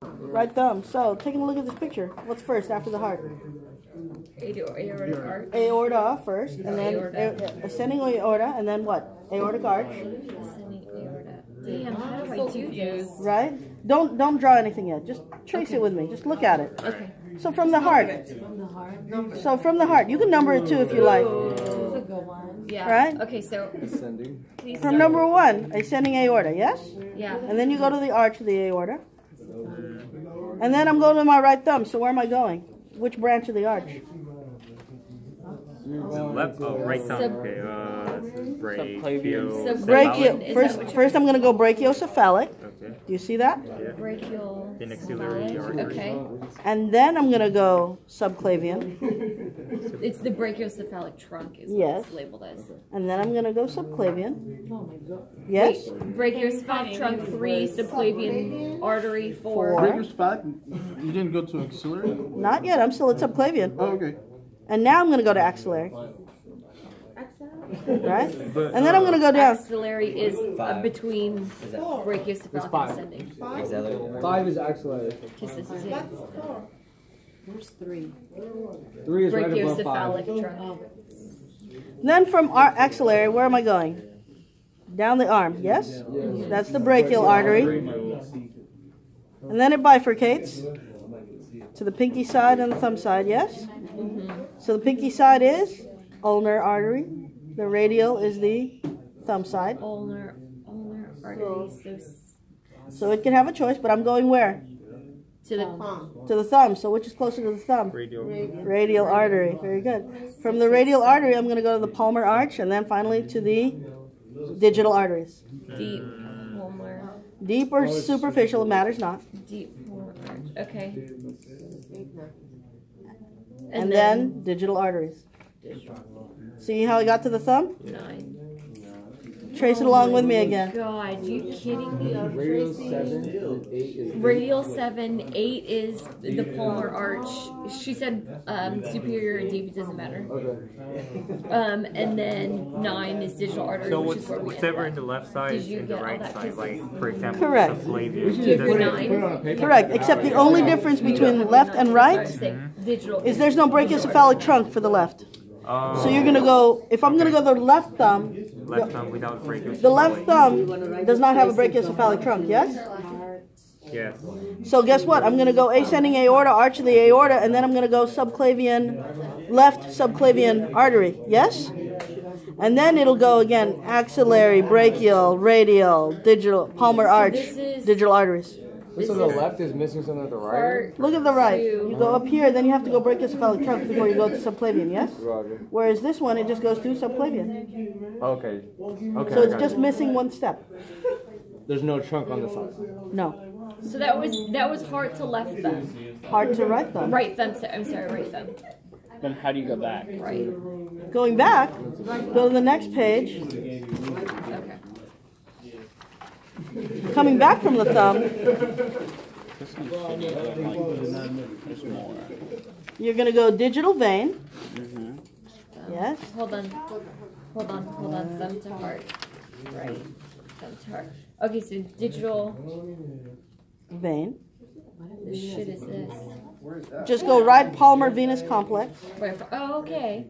Right thumb. So, taking a look at this picture. What's first after the heart? Aortic arch. Aorta first, and then ascending aorta, and then what? Aortic arch. Ascending aorta. Damn, how do I do this? Right? Don't draw anything yet. Just trace it with me. Just look at it. Okay. So from the heart. So from the heart. You can number it too if you like. That's a good one. Yeah. Right? Okay, so Ascending. From number 1, ascending aorta, yes? Yeah. And then you go to the arch of the aorta. And then I'm going to my right thumb. So where am I going? Which branch of the arch? Left, right thumb. Okay, brachial. Brachial. First I'm going to go brachiocephalic. Okay. Do you see that? Yeah. Brachial. Then axillary artery. Okay. And then I'm going to go subclavian. It's the brachiocephalic trunk is what Yes. it's labeled as. And then I'm going to go subclavian. Yes? Brachiocephalic trunk 3, subclavian artery 4. Brachiocephalic? You didn't go to axillary? Not yet. I'm still at subclavian. Oh, okay. And now I'm going to go to axillary. Right? And then I'm going to go down. Axillary is between brachiocephalic and ascending. 5 is axillary. Because this is it. Where's 3? 3 is right above 5. Brachiocephalic trunk. Then from axillary, where am I going? Down the arm, yes? That's the brachial artery. And then it bifurcates to the pinky side and the thumb side, yes? So the pinky side is ulnar artery. The radial is the thumb side. Ulnar artery. So it can have a choice, but I'm going where? To the To the thumb. So which is closer to the thumb? Radial. Radial artery. Very good. From the radial artery, I'm going to go to the palmar arch, and then finally to the digital arteries. deep ulnar. Deep or superficial, it matters not. Deep ulnar arch. Okay. And then digital arteries. See how I got to the thumb? 9. Trace it along with me again. God, you kidding me? Radial 7 and 8 is Radial 7, 8 is the palmar arch. She said superior and deep, it doesn't matter. okay. And then 9 is digital artery, So which is where we whatever in ended. the left side Did is you in the get all right that? side, like for example, Correct. subclavian. Give your Doesn't- 9. Put it on a paper. Correct, except the only difference between left and right Digital is there's no brachiocephalic trunk for the left. So you're going to go, if I'm going to go the left thumb, Left thumb without brachial. the left thumb does not have a brachiocephalic trunk, yes? Yes. So guess what? I'm going to go ascending aorta, arch of the aorta, and then I'm going to go subclavian, left subclavian artery, yes? And then it'll go again, axillary, brachial, radial, digital, palmar arch, digital arteries. So the left is missing something at the right? Look at the right. You go up here, then you have to go brachiocephalic trunk before you go to subclavian, yes? Roger. Whereas this one, it just goes to subclavian. Okay. Okay. So it's just missing one step. There's no trunk on the side. No. So that was heart to left thumb. Heart to right thumb. Right thumb, I'm sorry, right thumb. Then how do you go back? Right. Going back, go to the next page. Okay. Coming back from the thumb, you're going to go digital vein. Yes. Hold on. Thumb to heart. Right. Thumb to heart. Okay, so digital. Vein. The shit is this? Just go right palmar venous complex. Right. Oh, okay.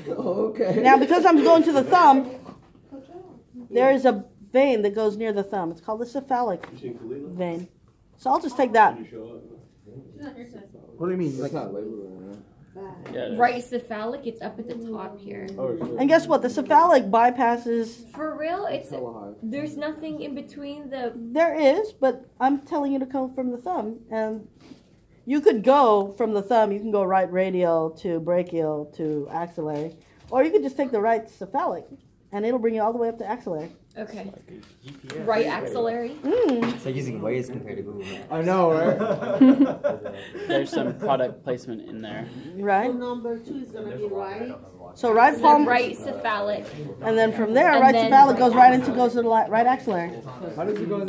Okay. Now, because I'm going to the thumb, there is a vein that goes near the thumb. It's called the cephalic vein. So I'll just take that. What do you mean? That's not labeled. Right cephalic, it's up at the top here. Oh, shit. And guess what? The cephalic bypasses. For real, it's Hella high. there's nothing in between the. There is, but I'm telling you to come from the thumb. And you could go from the thumb. You can go right radial to brachial to axillary. Or you could just take the right cephalic, and it'll bring you all the way up to axillary. Okay. Right axillary. It's like using Waze compared to Google Maps. I know, right? There's some product placement in there. Right? Number 2 is going to be right. So right So palm, right cephalic. and then from there, And right then- cephalic goes to the right axillary. How does it go?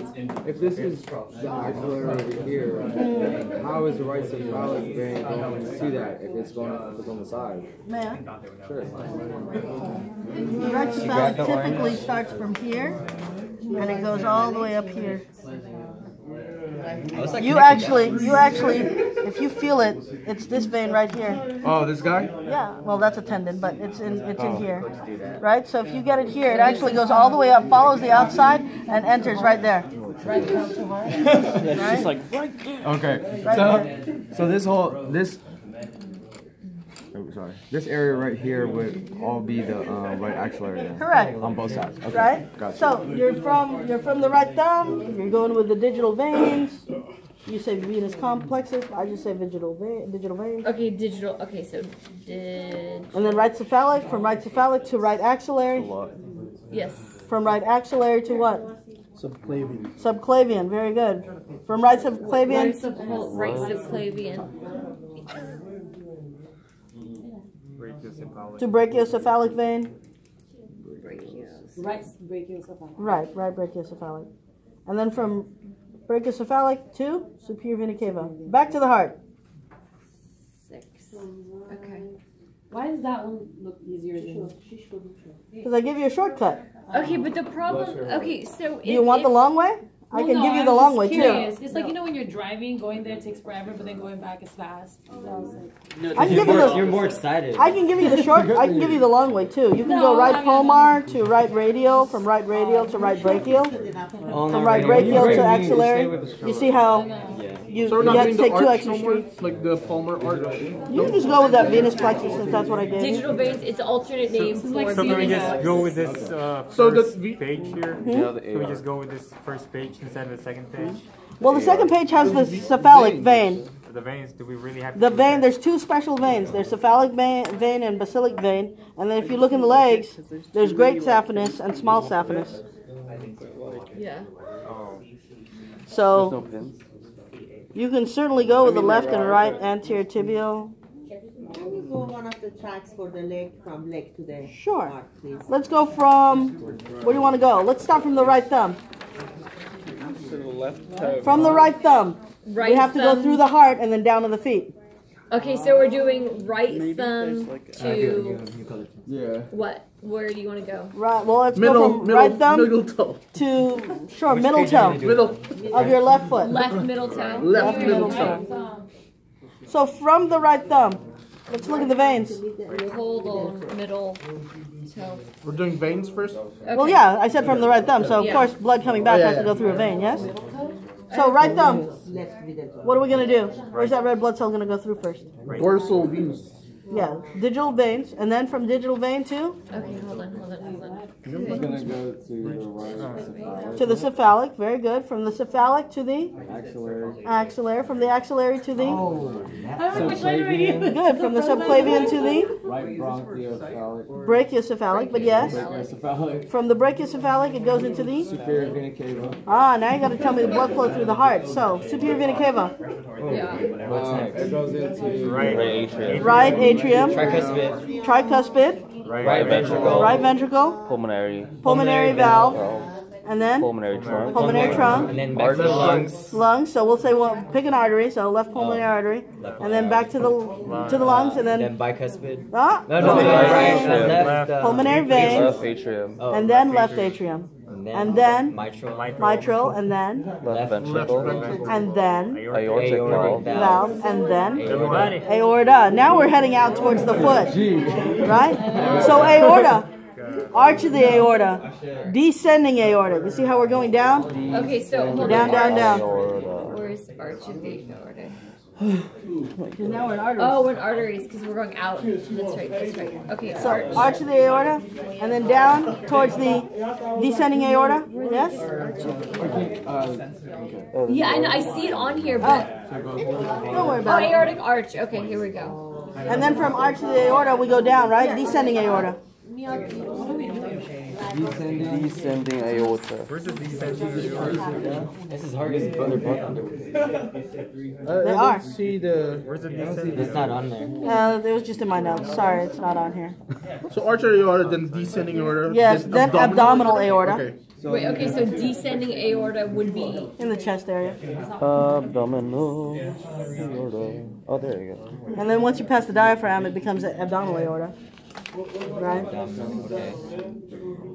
If this is the axillary over here, how is the right cephalic vein going to that if it's going if it's on the side? Man, Sure. the right cephalic typically starts from here, and it goes all the way up here. You actually, if you feel it, it's this vein right here. Oh, this guy? Yeah, well, that's a tendon, but it's in here, right? So if you get it here, it actually goes all the way up, follows the outside, and enters right there. Right down to heart. Yeah, she's like, Okay. So this area right here would all be the right axillary then? Correct. On both sides. Okay. Right? Gotcha. So you're from the right thumb. You're going with the digital veins. You say venous complexes. I just say digital veins. Okay, digital. Okay, so And then right cephalic. From right cephalic to right axillary. yes. From right axillary to what? Subclavian. Subclavian. Very good. From right subclavian Right subclavian. Brachiocephalic. to brachiocephalic vein. Right brachiocephalic. Right brachiocephalic. And then from brachiocephalic to superior vena cava. Back to the heart. 6. Okay. Why does that one look easier than? Because I give you a shortcut. Okay, but the problem. Okay, so Do you want the long way? I can give you the long way too. It's like, you know, when you're driving, going there takes forever, but then going back is fast. So I was like, I can give you the. You're more excited. I can give you the short. I can give you the long way too. You can go right palmar to right radial, from right radial to right brachial, from right brachial to axillary. You see how you So we're not have to doing the take two arch extra no more? streets. Like the palmar arch? You can just go with that venous plexus since that's what I gave you. digital veins. It's an alternate name for So can we venous. just go with this So the first page here? Can we just go with this first page instead of the second page? Well, the second page has the cephalic vein. The veins, do we really have to The do vein. that? There's two special veins. There's cephalic vein and basilic vein. And then if you look in the legs, there's great saphenous and small saphenous. Yeah. Oh. So you can certainly go with the left and right anterior tibial. Can we go one of the tracks for the leg from leg to the Sure. heart, please? Let's go from, where do you want to go? Let's start from the right thumb. From the right thumb. Right We have to go thumb. through the heart and then down to the feet. Okay, so we're doing right thumb to Yeah. what? Where do you want to go? Right. Well, let's go from right thumb middle toe. to, sure, middle toe Middle. of your left foot. Left middle toe. Left middle toe. So from the right thumb, let's look at the veins. Hold on, middle toe. We're doing veins first? Okay. Well, yeah, I said from the right thumb, so of Yeah. course blood coming back has to go through a vein, yes? So right thumb, Left middle. what are we going to do? Where's that red blood cell going to go through first? Dorsal venous. Yeah, digital veins, and then from digital vein to Okay, hold on. It's gonna go to the right to the cephalic. Very good. From the cephalic to the axillary. axillary. From the axillary to the Subclavian. good. From the subclavian to the Right bronchiocephalic. brachiocephalic. But yes, Cephalic. from the brachiocephalic it goes into the Superior vena cava. now you got to tell me the blood flow through the heart. So superior vena cava, Yeah. It goes into Right. right atrium, Tricuspid. tricuspid, Right ventricle. right ventricle, Pulmonary valve, and then pulmonary trunk. pulmonary trunk. And then back to the lungs. Lungs, so we'll say pick an artery, so left pulmonary artery, and then back to the lungs, and Then then bicuspid. ah, No, pulmonary right. vein, Left. pulmonary vein, atrium, and then left atrium, and then mitral. mitral, and then left ventricle, and then aortic valve, valve, and then Everybody. aorta. Now we're heading out towards the foot, right? So aorta, arch of the aorta, descending aorta. You see how we're going down? Okay, so hold Down, on. down, down. Where's arch of the aorta? Because now we're in arteries. Oh, we're in arteries because we're going out. That's right. Okay, So arch. arch of the aorta, and then down towards the descending aorta. Yes. Yeah, I know. I see it on here, but Don't worry oh, about it. aortic arch. Okay, here we go. And then from arch of the aorta, we go down, right? Descending aorta. descending aorta. Where's the descending? This is hard as brother They are. See the. Where's the descending? It's not on there. It was just in my notes. Sorry, it's not on here. So artery aorta, then descending aorta. Yes, then abdominal aorta. Okay. Wait, okay, so descending aorta would be In the chest area. Abdominal aorta. Oh, there you go. And then once you pass the diaphragm, it becomes abdominal aorta. Right?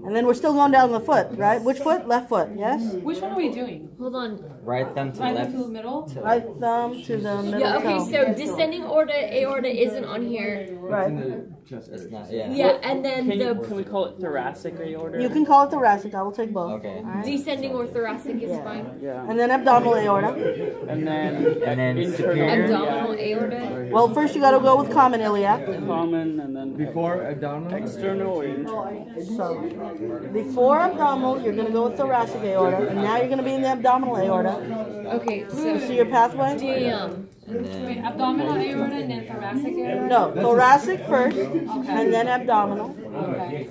And then we're still going down the foot, right? Which foot? Left foot, yes? Which one are we doing? Hold on. Right thumb to Right left. to the middle? Right thumb to the middle Yeah, okay, toe. so descending aorta isn't on here. Right. It's not, yeah. Yeah, and then Can the we call it thoracic aorta? You can call it thoracic. I will take both. Okay. All right. descending or thoracic is fine. Yeah. And then abdominal aorta. And then superior. Abdominal aorta. Well, first you got to go with common iliac. common, and then Before abdominal? external or internal. So before abdominal, you're going to go with thoracic aorta, and now you're going to be in the abdominal aorta. Okay, You so see your pathway? damn. Wait, abdominal aorta and then thoracic aorta? No, thoracic first, and then abdominal, Okay.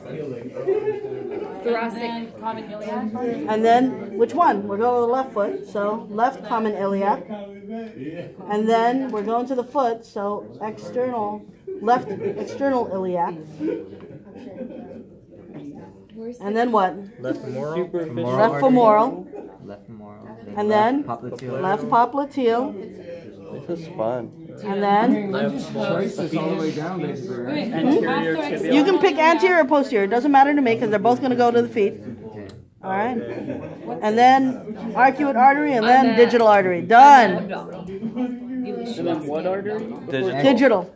Thoracic. And then common iliac? and then which one? We're going to the left foot, so left common iliac, and then we're going to the foot, so left external iliac, and then what? Left femoral. Left femoral, Left femoral. and then Popliteal. left popliteal, This is fun. and then Choice is all the way down, basically, right? Wait, Anterior after tibial. you can pick anterior or posterior. It doesn't matter to me because they're both going to go to the feet. All right, and then arcuate artery, and then digital artery. Done. Abdominal. And then what artery?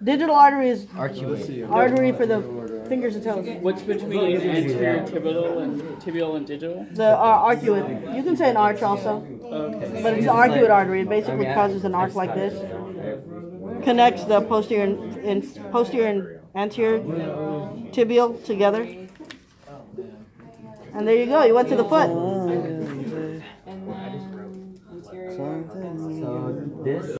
Digital artery is Arcuate. artery for the fingers and toes. What's between anterior tibial and digital? The arcuate. You can say an arch also, Okay. but it's an arcuate artery. It basically causes an arc like this. Connects the posterior and anterior tibial together. And there you go. You went to the foot.